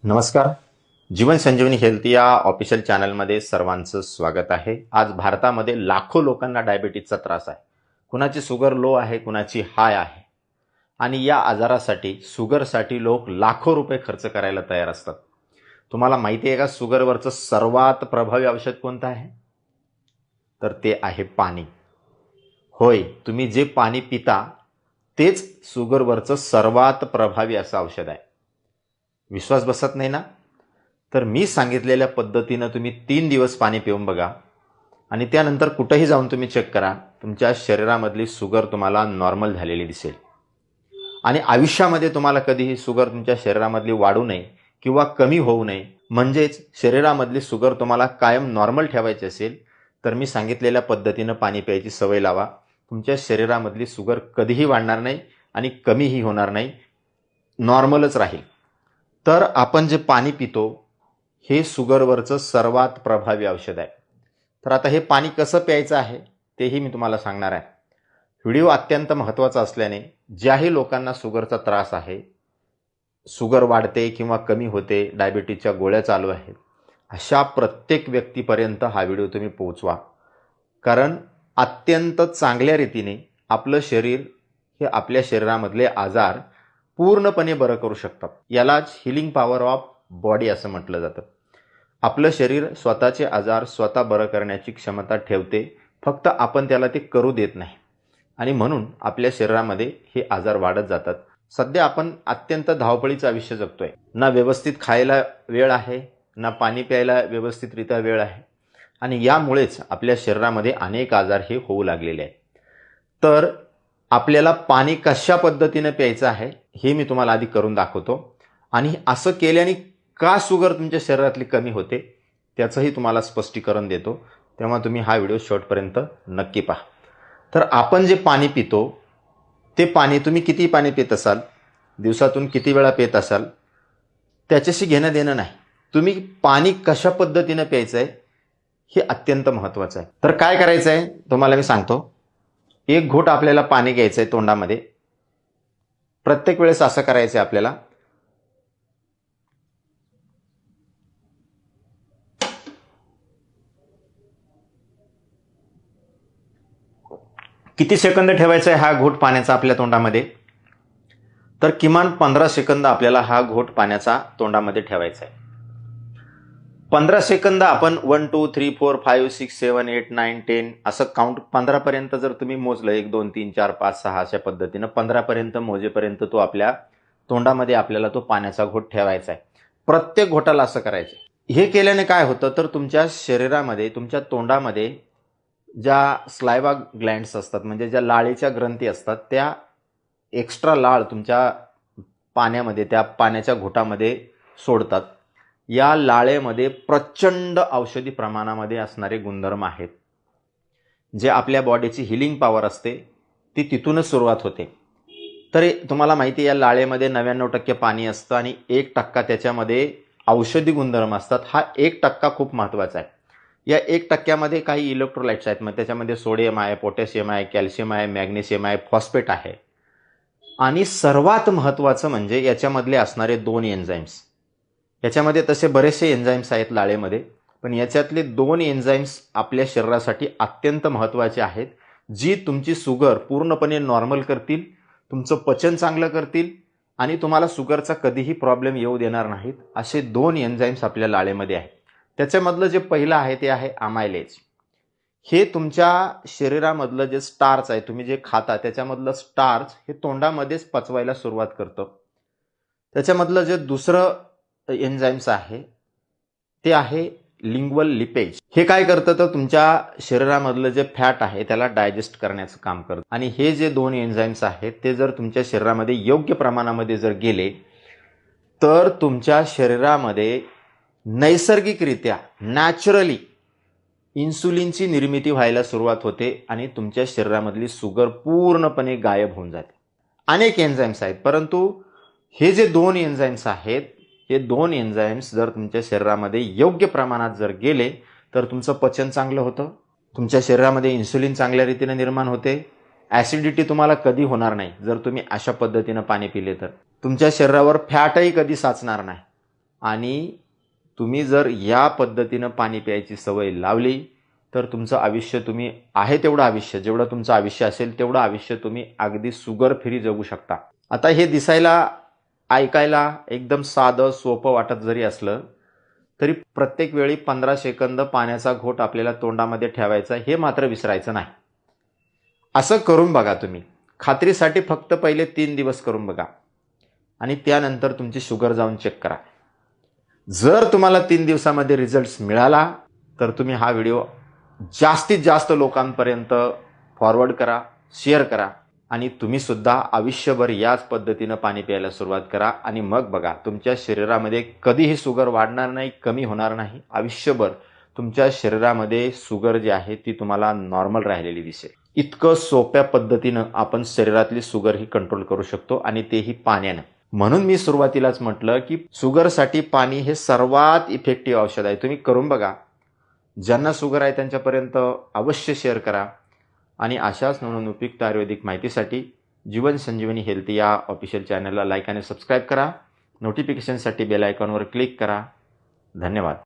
नमस्कार. जीवन संजीवनी हेल्थ या ऑफिशियल चॅनलमध्ये सर्वांचं स्वागत आहे. आज भारतामध्ये लाखो लोकांना डायबिटीजचा त्रास आहे. कुणाची शुगर लो आहे, कुणाची हाय आहे. आणि या आजारासाठी शुगरसाठी लोक लाखो रुपये खर्च करायला तयार असतात. तुम्हाला माहिती आहे का शुगरवरचं सर्वात प्रभावी औषध कोणतं आहे? तर ते आहे पाणी. होय, तुम्ही जे पाणी पिता तेच शुगरवरचं सर्वात प्रभावी असं औषध आहे. विश्वास बसत नाही ना? तर मी सांगितलेल्या पद्धतीनं तुम्ही 3 दिवस पाणी पिऊन बघा आणि त्यानंतर कुठेही जाऊन तुम्ही चेक करा. तुमच्या शरीरामधली शुगर तुम्हाला नॉर्मल झालेली दिसेल. आणि आयुष्यामध्ये तुम्हाला कधीही शुगर तुमच्या शरीरामधली वाढू नये किंवा कमी होऊ नये, म्हणजेच शरीरामधली शुगर तुम्हाला कायम नॉर्मल ठेवायची असेल तर मी सांगितलेल्या पद्धतीनं पाणी प्यायची सवय लावा. तुमच्या शरीरामधली शुगर कधीही वाढणार नाही आणि कमीही होणार नाही, नॉर्मलच राहील. तर आपण जे पाणी पितो हे शुगरवरचं सर्वात प्रभावी औषध आहे. तर आता हे पाणी कसं प्यायचं आहे तेही मी तुम्हाला सांगणार आहे. व्हिडिओ अत्यंत महत्त्वाचा असल्याने ज्याही लोकांना शुगरचा त्रास आहे, शुगर वाढते किंवा कमी होते, डायबिटीजच्या गोळ्या चालू आहेत, अशा प्रत्येक व्यक्तीपर्यंत हा व्हिडिओ तुम्ही पोहोचवा. कारण अत्यंत चांगल्या रीतीने आपलं शरीर हे आपल्या शरीरामधले आजार पूर्णपणे बरं करू शकतात. यालाच हिलिंग पॉवर ऑफ बॉडी असं म्हटलं जातं. आपलं शरीर स्वतःचे आजार स्वतः बरं करण्याची क्षमता ठेवते, फक्त आपण त्याला ते करू देत नाही. आणि म्हणून आपल्या शरीरामध्ये हे आजार वाढत जातात. सध्या आपण अत्यंत धावपळीचं आयुष्य जगतोय. ना व्यवस्थित खायला वेळ आहे, ना पाणी प्यायला व्यवस्थितरित्या वेळ आहे. आणि यामुळेच आपल्या शरीरामध्ये अनेक आजार हे होऊ लागलेले आहेत. तर आपल्याला पाणी कशा पद्धतीने प्यायचं आहे हे मी तुम्हाला आधी करून दाखवतो. आणि असं केल्याने का शुगर तुमच्या शरीरातली कमी होते त्याचंही तुम्हाला स्पष्टीकरण देतो. तेव्हा तुम्ही हा व्हिडिओ शेवटपर्यंत नक्की पहा. तर आपण जे पाणी पितो ते पाणी तुम्ही किती पाणी पित असाल, दिवसातून किती वेळा पित असाल, त्याच्याशी घेणं देणं नाही. तुम्ही पाणी कशा पद्धतीनं प्यायचं आहे हे अत्यंत महत्त्वाचं आहे. तर काय करायचं आहे तुम्हाला मी सांगतो. एक घोट आपल्याला पाणी घ्यायचं आहे तोंडामध्ये. प्रत्येक वेळेस असं करायचं आहे आपल्याला. किती सेकंद ठेवायचा आहे हा घोट पाण्याचा आपल्या तोंडामध्ये? तर किमान 15 सेकंद आपल्याला हा घोट पाण्याचा तोंडामध्ये ठेवायचा आहे. 15 सेकंद आपण 1 2 3 4 5 6 7 8 9 10 असं काउंट 15 पर्यंत जर तुम्ही मोजलं, 1 2 3 4 5 6 अशा पद्धतीनं 15 पर्यंत मोजेपर्यंत तो आपल्या तोंडामध्ये आपल्याला तो पाण्याचा घोट ठेवायचा आहे. प्रत्येक घोटाला असं करायचं. हे केल्याने काय होतं तर तुमच्या शरीरामध्ये, तुमच्या तोंडामध्ये ज्या स्लायवा ग्लँड्स असतात, म्हणजे ज्या लाळेच्या ग्रंथी असतात, त्या एक्स्ट्रा लाळ तुमच्या पाण्यामध्ये, त्या पाण्याच्या घोटामध्ये सोडतात. या लाळेमध्ये प्रचंड औषधी प्रमाणामध्ये असणारे गुणधर्म आहेत. जे आपल्या बॉडीची हिलिंग पॉवर असते ती तिथूनच सुरुवात होते. तर तुम्हाला माहिती आहे या लाळेमध्ये 99% पाणी असतं आणि 1% त्याच्यामध्ये औषधी गुणधर्म असतात. हा 1% खूप महत्त्वाचा आहे. या 1% काही इलेक्ट्रोलाइट्स आहेत. मग त्याच्यामध्ये सोडियम आहे, पोटॅशियम आहे, कॅल्शियम आहे, मॅग्नेशियम आहे, फॉस्फेट आहे. आणि सर्वात महत्त्वाचं म्हणजे याच्यामधले असणारे 2 एन्झाईम्स. याच्यामध्ये तसे बरेचसे एन्झाईम्स आहेत लाळेमध्ये, पण याच्यातले 2 एन्झाईम्स आपल्या शरीरासाठी अत्यंत महत्त्वाचे आहेत, जी तुमची शुगर पूर्णपणे नॉर्मल करतील, तुमचं पचन चांगलं करतील आणि तुम्हाला शुगरचा कधीही प्रॉब्लेम येऊ देणार नाहीत. असे 2 एन्झाईम्स आपल्या लाळेमध्ये आहेत. त्याच्यामधलं जे पहिलं आहे ते आहे अमायलेज. हे तुमच्या शरीरामधलं जे स्टार्च आहे, तुम्ही जे खाता त्याच्यामधलं स्टार्च हे तोंडामध्येच पचवायला सुरुवात करतं. त्याच्यामधलं जे दुसरं एन्झाईम्स आहे ते आहे लिंग्वल लिपेज. हे काय करतं तर तुमच्या शरीरामधलं जे फॅट आहे त्याला डायजेस्ट करण्याचं काम करतं. आणि हे जे 2 एन्झाईम्स आहेत ते जर तुमच्या शरीरामध्ये योग्य प्रमाणामध्ये जर गेले तर तुमच्या शरीरामध्ये नैसर्गिकरित्या, नॅचरली इन्सुलिनची निर्मिती व्हायला सुरुवात होते आणि तुमच्या शरीरामधली शुगर पूर्णपणे गायब होऊन जाते. अनेक एन्झाईम्स आहेत, परंतु हे जे 2 एन्झाईम्स आहेत, हे 2 एन्झाईम्स जर तुमच्या शरीरामध्ये योग्य प्रमाणात जर गेले तर तुमचं पचन चांगलं होतं, तुमच्या शरीरामध्ये इन्सुलिन चांगल्या रीतीने निर्माण होते, ॲसिडिटी तुम्हाला कधी होणार नाही जर तुम्ही अशा पद्धतीनं पाणी पिले तर, तुमच्या शरीरावर फॅटही कधी साचणार नाही. आणि तुम्ही जर या पद्धतीनं पाणी प्यायची सवय लावली तर तुमचं आयुष्य तुम्ही आहे तेवढं आयुष्य, जेवढं तुमचं आयुष्य असेल तेवढं आयुष्य तुम्ही अगदी शुगर फ्री जगू शकता. आता हे दिसायला ऐकायला एकदम साधं सोपं वाटत जरी असलं तरी प्रत्येक वेळी 15 सेकंद पाण्याचा घोट आपल्याला तोंडामध्ये ठेवायचा हे मात्र विसरायचं नाही. असं करून बघा तुम्ही. खात्रीसाठी फक्त पहिले 3 दिवस करून बघा आणि त्यानंतर तुमची शुगर जाऊन चेक करा. जर तुम्हाला 3 दिवसामध्ये रिझल्ट्स मिळाला तर तुम्ही हा व्हिडिओ जास्तीत जास्त लोकांपर्यंत फॉरवर्ड करा, शेअर करा आणि तुम्ही सुद्धा आयुष्यभर याच पद्धतीनं पाणी प्यायला सुरुवात करा आणि मग बघा तुमच्या शरीरामध्ये कधीही शुगर वाढणार नाही, कमी होणार नाही. आयुष्यभर तुमच्या शरीरामध्ये शुगर जी आहे ती तुम्हाला नॉर्मल राहिलेली दिसेल. इतकं सोप्या पद्धतीनं आपण शरीरातली शुगर ही कंट्रोल करू शकतो आणि तेही पाण्यानं. म्हणून मी सुरुवातीलाच म्हटलं की शुगरसाठी पाणी हे सर्वात इफेक्टिव्ह औषध आहे. तुम्ही करून बघा. ज्यांना शुगर आहे त्यांच्यापर्यंत अवश्य शेअर करा आणि अशाच नवनवीन उपयुक्त आयुर्वेदिक माहितीसाठी जीवन संजीवनी हेल्थ या ऑफिशियल चॅनलला लाईक आणि सबस्क्राईब करा. नोटिफिकेशनसाठी बेल आयकॉनवर क्लिक करा. धन्यवाद.